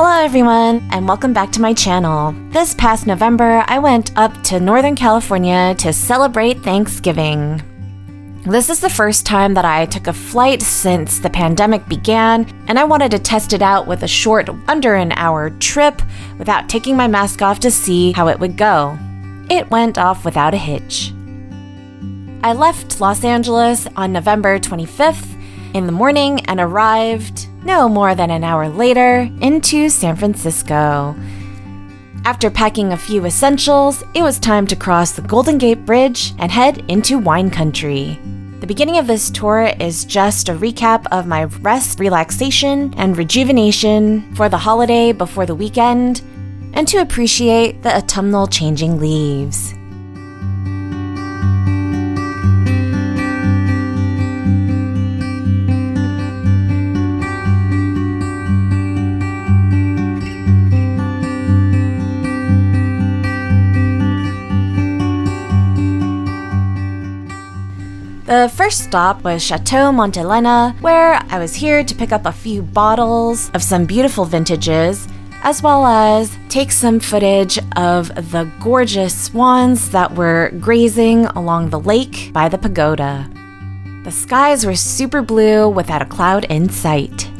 Hello everyone, and welcome back to my channel. This past November, I went up to Northern California to celebrate Thanksgiving. This is the first time that I took a flight since the pandemic began, and I wanted to test it out with a short, under an hour trip without taking my mask off to see how it would go. It went off without a hitch. I left Los Angeles on November 25th in the morning and arrived no more than an hour later into San Francisco. After packing a few essentials, it was time to cross the Golden Gate Bridge and head into wine country. The beginning of this tour is just a recap of my rest, relaxation, and rejuvenation for the holiday before the weekend, and to appreciate the autumnal changing leaves. The first stop was Chateau Montelena, where I was here to pick up a few bottles of some beautiful vintages, as well as take some footage of the gorgeous swans that were grazing along the lake by the pagoda. The skies were super blue without a cloud in sight.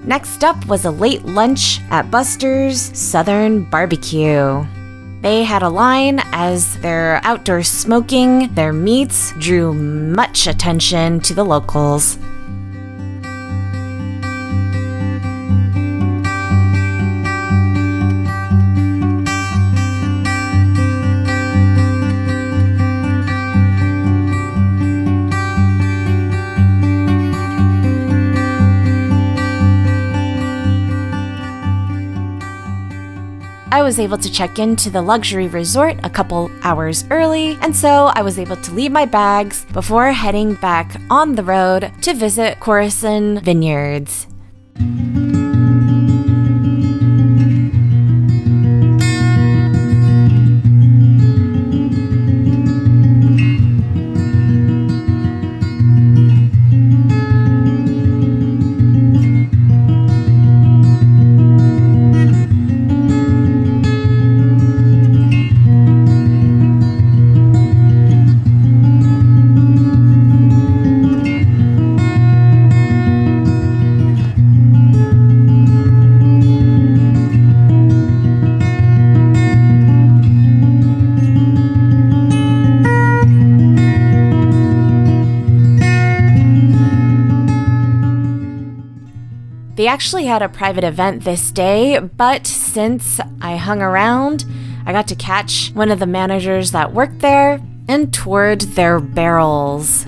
Next up was a late lunch at Buster's Southern Barbecue. They had a line as their outdoor smoking, their meats drew much attention to the locals. I was able to check into the luxury resort a couple hours early, and so I was able to leave my bags before heading back on the road to visit Corazon Vineyards. They actually had a private event this day, but since I hung around, I got to catch one of the managers that worked there and toured their barrels.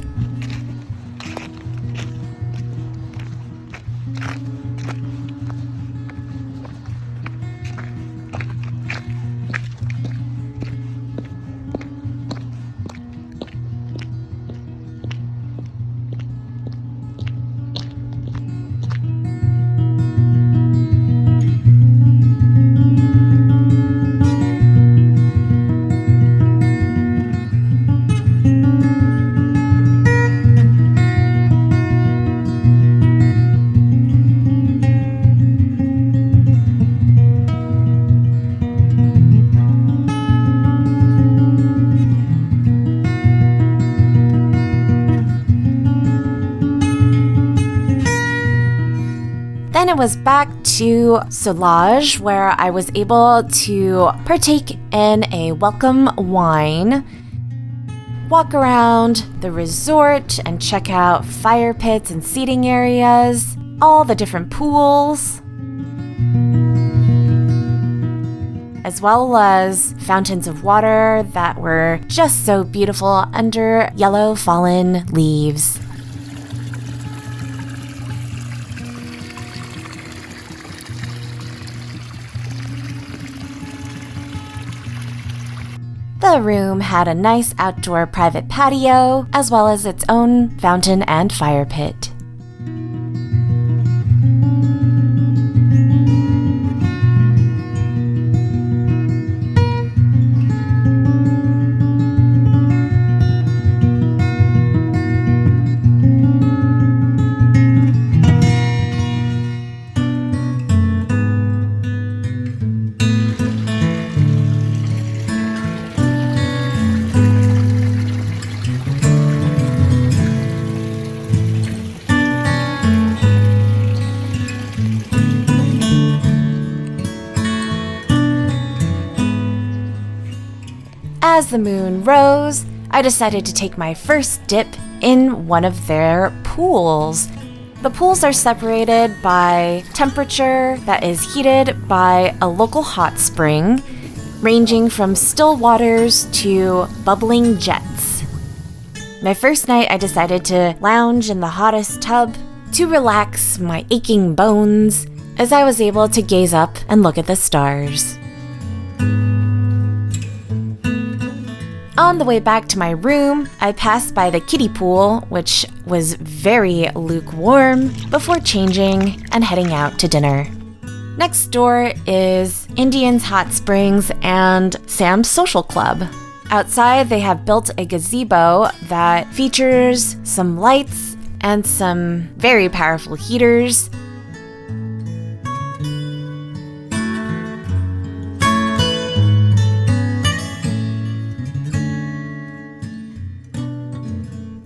Then it was back to Solage, where I was able to partake in a welcome wine, walk around the resort and check out fire pits and seating areas, all the different pools. as well as fountains of water that were just so beautiful under yellow fallen leaves. The room had a nice outdoor private patio, as well as its own fountain and fire pit. As the moon rose, I decided to take my first dip in one of their pools. The pools are separated by temperature that is heated by a local hot spring, ranging from still waters to bubbling jets. My first night, I decided to lounge in the hottest tub to relax my aching bones as I was able to gaze up and look at the stars. On the way back to my room, I passed by the kiddie pool, which was very lukewarm, before changing and heading out to dinner. Next door is Indian's Hot Springs and Sam's Social Club. Outside, they have built a gazebo that features some lights and some very powerful heaters.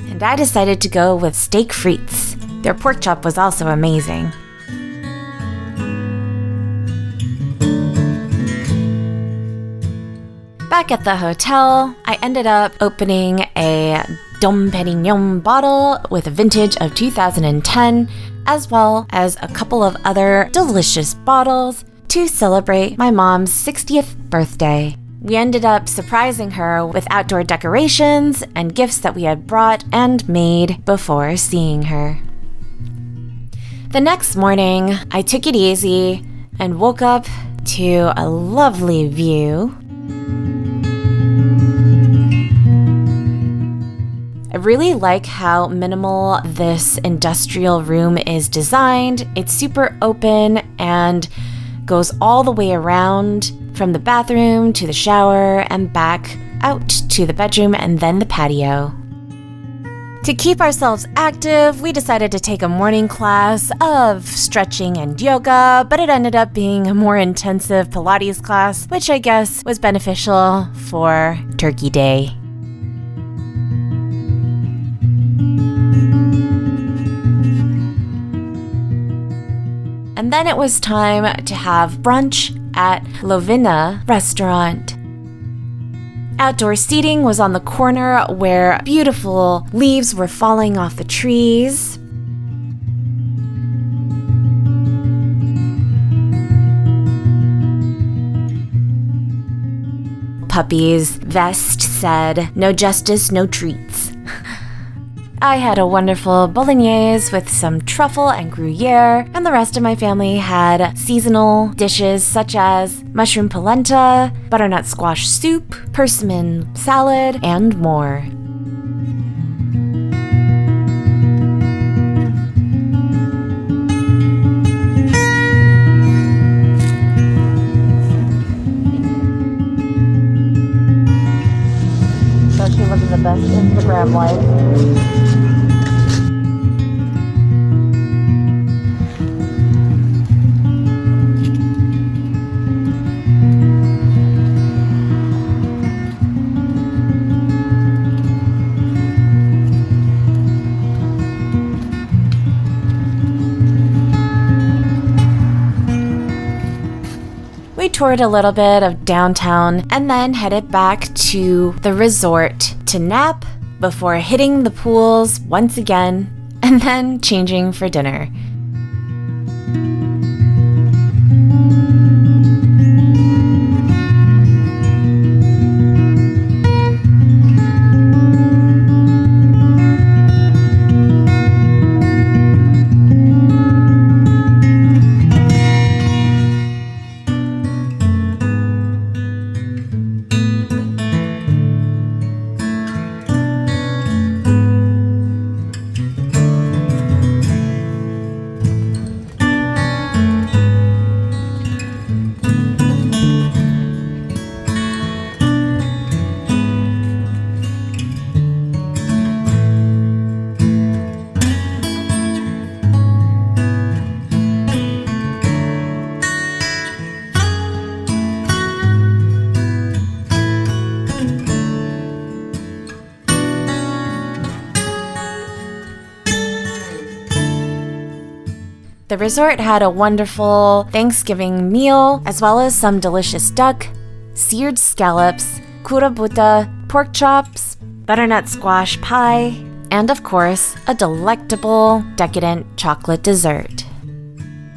And I decided to go with steak frites. Their pork chop was also amazing. Back at the hotel, I ended up opening a Dom Perignon bottle with a vintage of 2010, as well as a couple of other delicious bottles to celebrate my mom's 60th birthday. We ended up surprising her with outdoor decorations and gifts that we had brought and made before seeing her. The next morning, I took it easy and woke up to a lovely view. I really like how minimal this industrial room is designed. It's super open and goes all the way around, from the bathroom to the shower and back out to the bedroom and then the patio. To keep ourselves active, we decided to take a morning class of stretching and yoga, but it ended up being a more intensive Pilates class, which I guess was beneficial for Turkey Day. And then it was time to have brunch at Lovina restaurant. Outdoor seating was on the corner where beautiful leaves were falling off the trees. Puppy's vest said, "No justice, no treats." I had a wonderful bolognese with some truffle and Gruyere, and the rest of my family had seasonal dishes such as mushroom polenta, butternut squash soup, persimmon salad, and more. Especially living the best Instagram life. We toured a little bit of downtown and then headed back to the resort to nap before hitting the pools once again and then changing for dinner. The resort had a wonderful Thanksgiving meal, as well as some delicious duck, seared scallops, kurabuta, pork chops, butternut squash pie, and of course, a delectable, decadent chocolate dessert.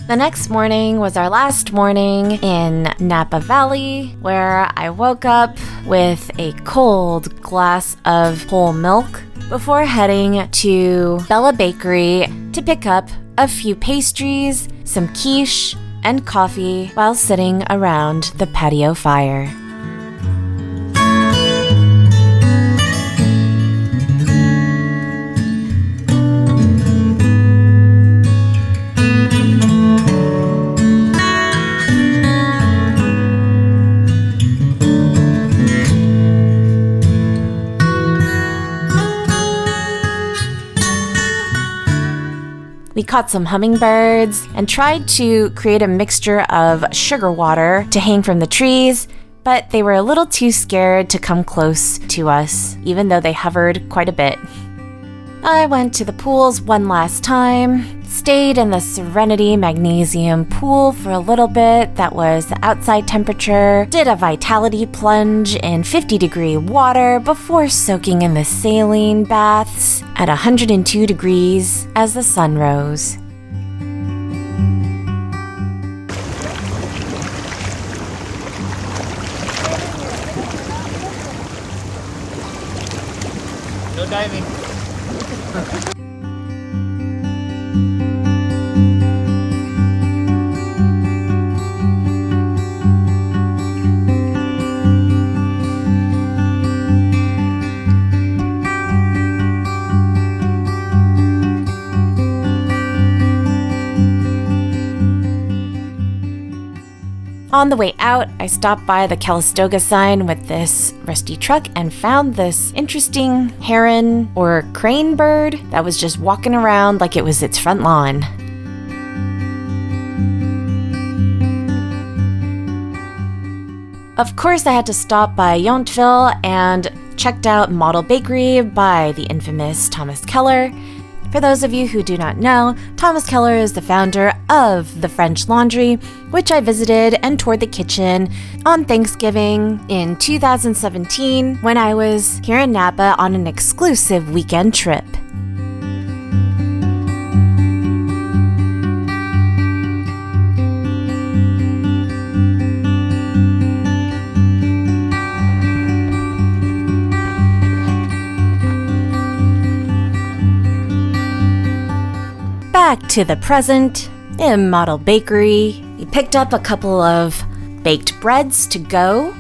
The next morning was our last morning in Napa Valley, where I woke up with a cold glass of whole milk before heading to Bella Bakery to pick up a few pastries, some quiche, and coffee while sitting around the patio fire. We caught some hummingbirds and tried to create a mixture of sugar water to hang from the trees, but they were a little too scared to come close to us, even though they hovered quite a bit. I went to the pools one last time, stayed in the Serenity Magnesium pool for a little bit. That was the outside temperature, did a vitality plunge in 50-degree water before soaking in the saline baths at 102 degrees as the sun rose. No diving. On the way out, I stopped by the Calistoga sign with this rusty truck and found this interesting heron or crane bird that was just walking around like it was its front lawn. Of course, I had to stop by Yountville and checked out Model Bakery by the infamous Thomas Keller. For those of you who do not know, Thomas Keller is the founder of the French Laundry, which I visited and toured the kitchen on Thanksgiving in 2017 when I was here in Napa on an exclusive weekend trip. Back to the present, in Model Bakery, we picked up a couple of baked breads to go,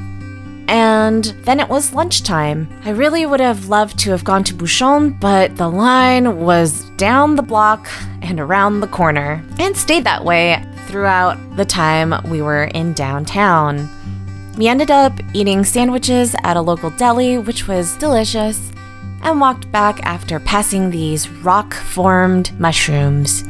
and then it was lunchtime. I really would have loved to have gone to Bouchon, but the line was down the block and around the corner, and stayed that way throughout the time we were in downtown. We ended up eating sandwiches at a local deli, which was delicious, and walked back after passing these rock-formed mushrooms.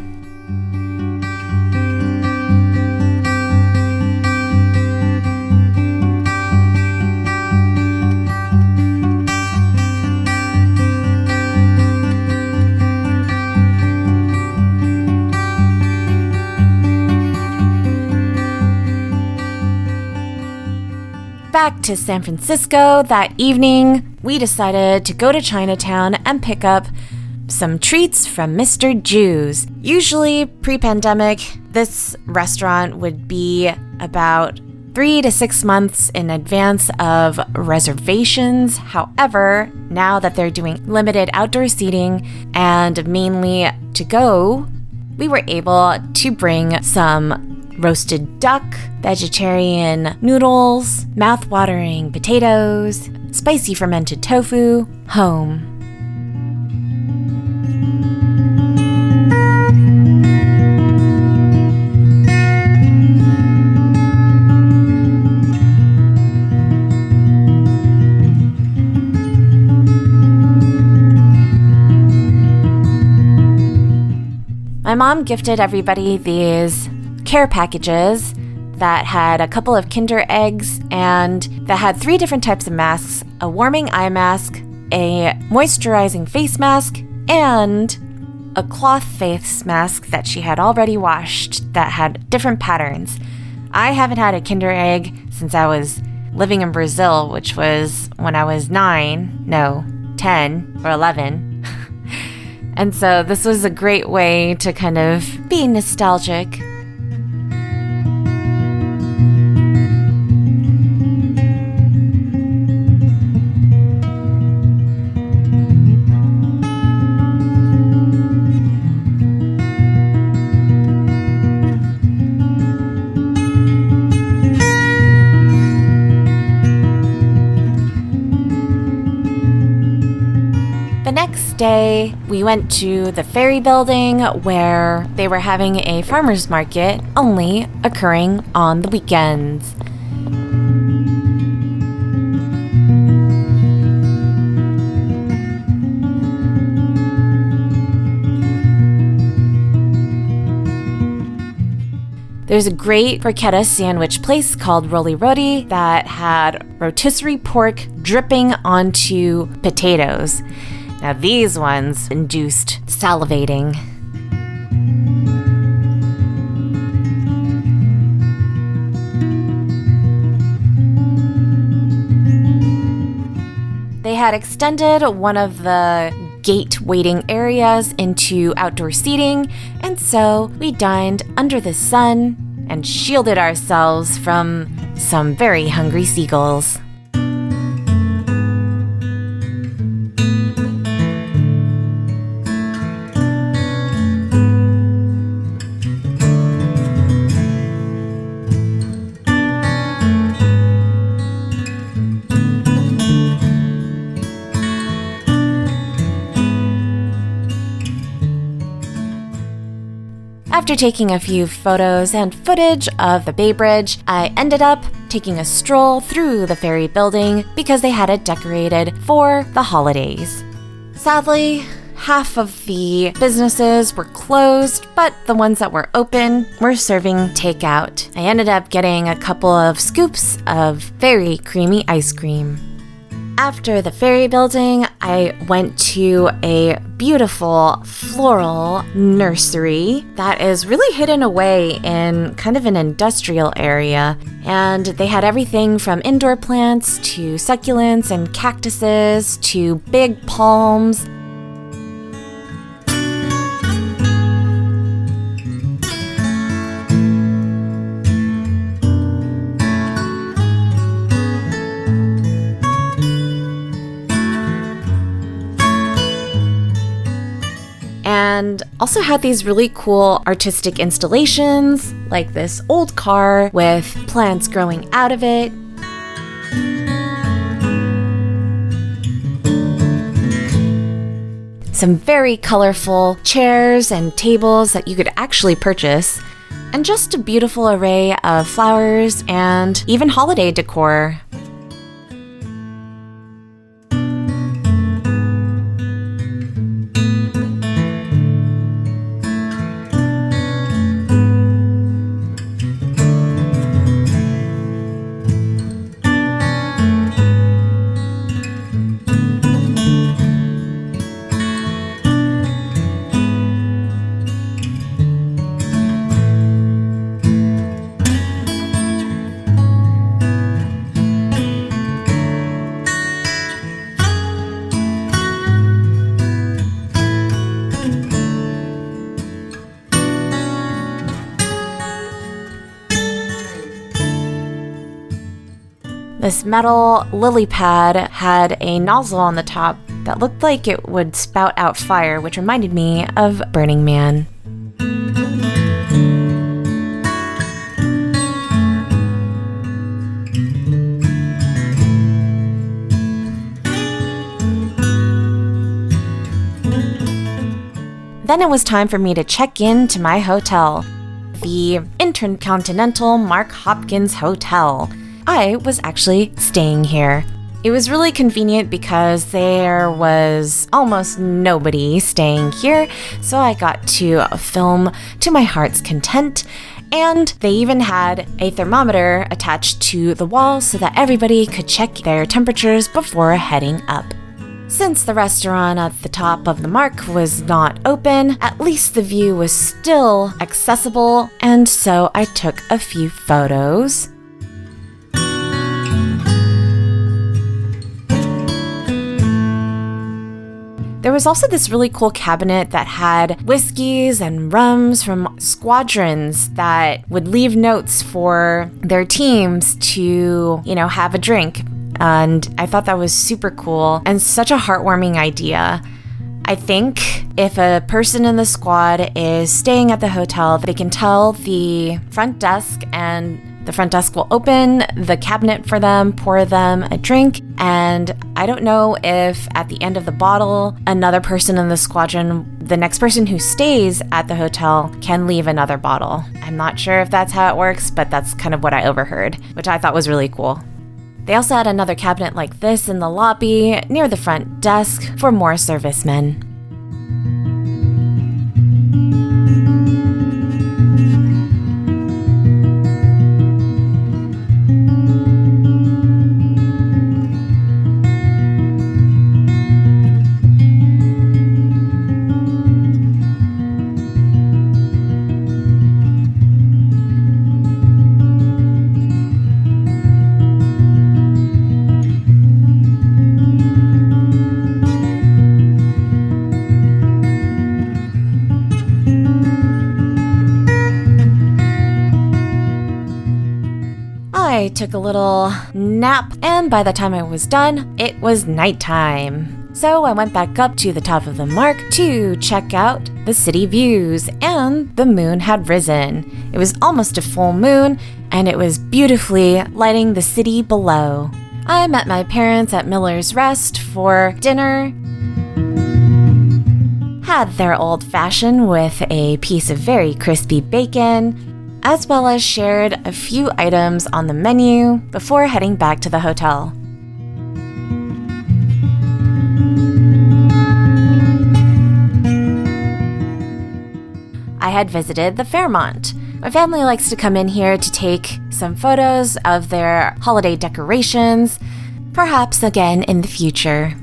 Back to San Francisco that evening, we decided to go to Chinatown and pick up some treats from Mr. Jew's. Usually, pre-pandemic, this restaurant would be about 3 to 6 months in advance of reservations. However, now that they're doing limited outdoor seating and mainly to go, we were able to bring some roasted duck, vegetarian noodles, mouth-watering potatoes, spicy fermented tofu home. My mom gifted everybody these care packages that had a couple of Kinder eggs and that had 3 different types of masks: a warming eye mask, a moisturizing face mask, and a cloth face mask that she had already washed that had different patterns. I haven't had a Kinder Egg since I was living in Brazil, which was when I was 10 or 11. And so this was a great way to kind of be nostalgic. The next day, we went to the ferry building where they were having a farmer's market, only occurring on the weekends. There's a great porchetta sandwich place called Roli Roti that had rotisserie pork dripping onto potatoes. Now these ones induced salivating. They had extended one of the gate waiting areas into outdoor seating, and so we dined under the sun and shielded ourselves from some very hungry seagulls. After taking a few photos and footage of the Bay Bridge, I ended up taking a stroll through the ferry building because they had it decorated for the holidays. Sadly, half of the businesses were closed, but the ones that were open were serving takeout. I ended up getting a couple of scoops of very creamy ice cream. After the ferry building, I went to a beautiful floral nursery that is really hidden away in kind of an industrial area. And they had everything from indoor plants to succulents and cactuses to big palms. And also had these really cool artistic installations, like this old car with plants growing out of it. Some very colorful chairs and tables that you could actually purchase, and just a beautiful array of flowers and even holiday decor. This metal lily pad had a nozzle on the top that looked like it would spout out fire, which reminded me of Burning Man. Then it was time for me to check in to my hotel, the Intercontinental Mark Hopkins Hotel. I was actually staying here. It was really convenient because there was almost nobody staying here, so I got to film to my heart's content, and they even had a thermometer attached to the wall so that everybody could check their temperatures before heading up. Since the restaurant at the top of the mark was not open, at least the view was still accessible, and so I took a few photos. There was also this really cool cabinet that had whiskeys and rums from squadrons that would leave notes for their teams to, have a drink. And I thought that was super cool and such a heartwarming idea. I think if a person in the squad is staying at the hotel, they can tell the front desk, and the front desk will open the cabinet for them, pour them a drink, and I don't know if at the end of the bottle, another person in the squadron, the next person who stays at the hotel, can leave another bottle. I'm not sure if that's how it works, but that's kind of what I overheard, which I thought was really cool. They also had another cabinet like this in the lobby near the front desk for more servicemen. I took a little nap, and by the time I was done, it was nighttime. So I went back up to the top of the mark to check out the city views, and the moon had risen. It was almost a full moon, and it was beautifully lighting the city below. I met my parents at Miller's Rest for dinner, had their old-fashioned with a piece of very crispy bacon, as well as shared a few items on the menu before heading back to the hotel. I had visited the Fairmont. My family likes to come in here to take some photos of their holiday decorations, perhaps again in the future.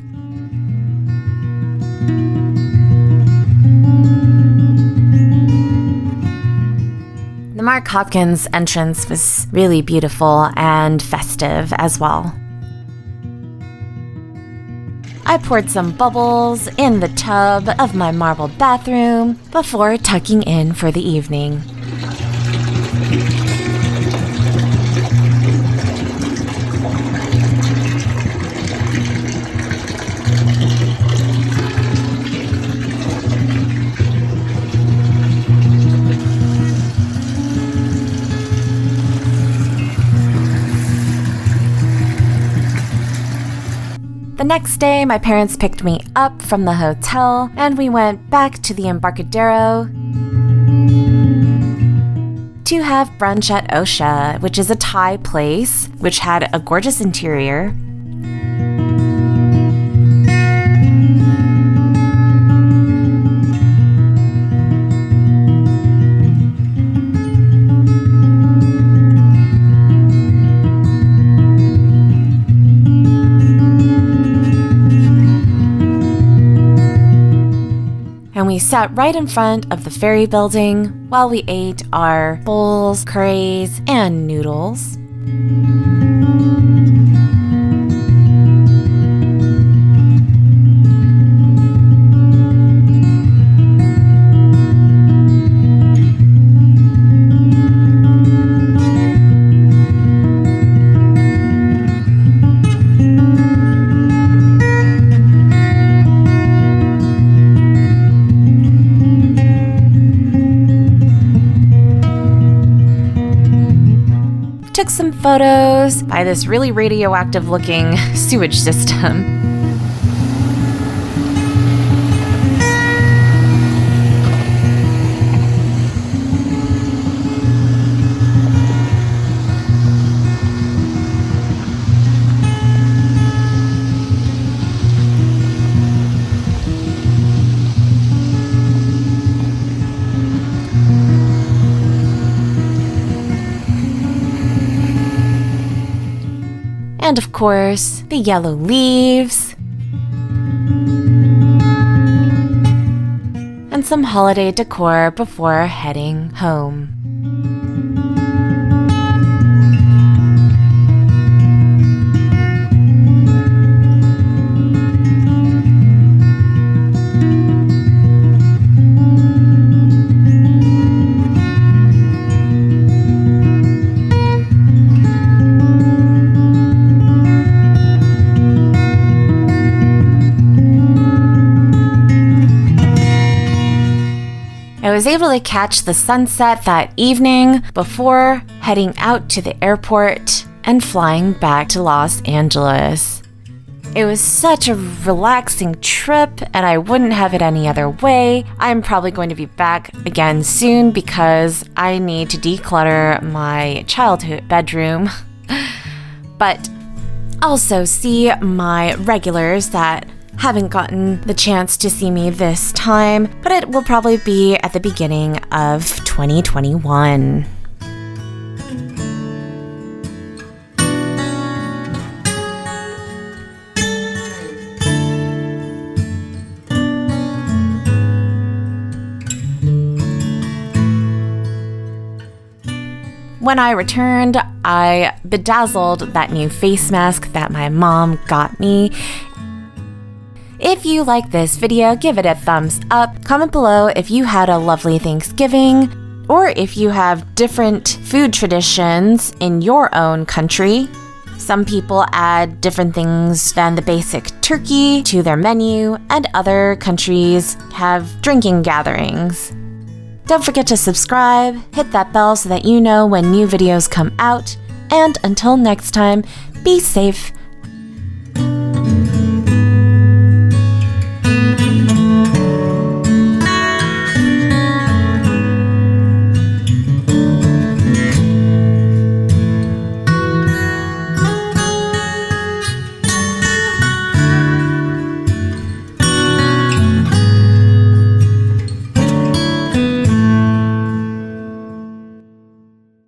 The Mark Hopkins entrance was really beautiful and festive as well. I poured some bubbles in the tub of my marbled bathroom before tucking in for the evening. The next day, my parents picked me up from the hotel, and we went back to the Embarcadero to have brunch at Osha, which is a Thai place, which had a gorgeous interior. And we sat right in front of the ferry building while we ate our bowls, curries, and noodles. Took some photos by this really radioactive looking sewage system. And of course, the yellow leaves. some holiday decor before heading home. I was able to catch the sunset that evening before heading out to the airport and flying back to Los Angeles. It was such a relaxing trip, and I wouldn't have it any other way. I'm probably going to be back again soon because I need to declutter my childhood bedroom, but also see my regulars that haven't gotten the chance to see me this time, but it will probably be at the beginning of 2021. When I returned, I bedazzled that new face mask that my mom got me. If you like this video, give it a thumbs up. Comment below if you had a lovely Thanksgiving, or if you have different food traditions in your own country. Some people add different things than the basic turkey to their menu, and other countries have drinking gatherings. Don't forget to subscribe, hit that bell so that you know when new videos come out, and until next time, be safe,